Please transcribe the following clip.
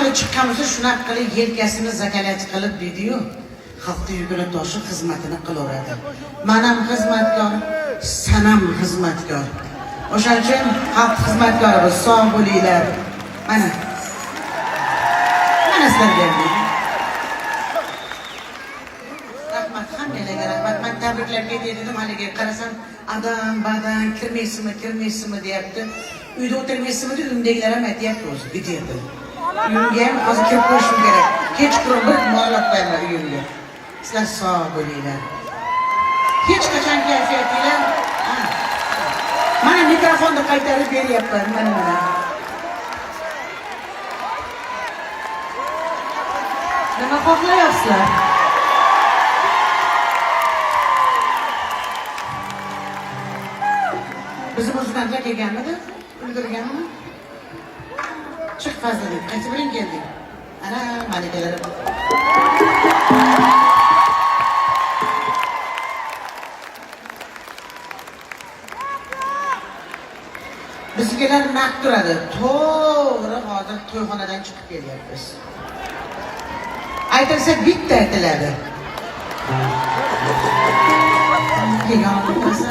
hali chiqqanimizda shunaqa qilib yelkasini zakalati qilib deydi-yu, xalqni yugura toshi xizmatini qilaveradi. Manam xizmatkor, sanam xizmatkor. O'shaning uchun xalq xizmatkorimiz sog' bo'linglar. Mana sizlarga rahmat, hammalarga rahmat. Men tabriklarga dedim, haliga qarasam, adam badan kirmaysizmi deyapti. Uyda o'tirmaysizmi deb uyimdagilar ham aytyapti o'zi, bityapti. Uyimga ham hozir kirib qo'yishim kerak. Kechqurun bir mollab qo'yaman uyimga. Sizlar sog' bo'linglar. Hech qachon kayfiyatinglar. Mana mikrofonni qaytarib beryapman, mana. Nima xohlayapsizlar? Bizni muzikantlar kelganmidi? Ulgurganmi? Chiq Fazliddin, qaysi biring kelding? Ana, malikalar. Bizgalar naq turadi. To'g'ri, hozir to'yxonadan chiqib kelyapmiz. Aytilsa bitta aytiladi. Kelgan bo'lsa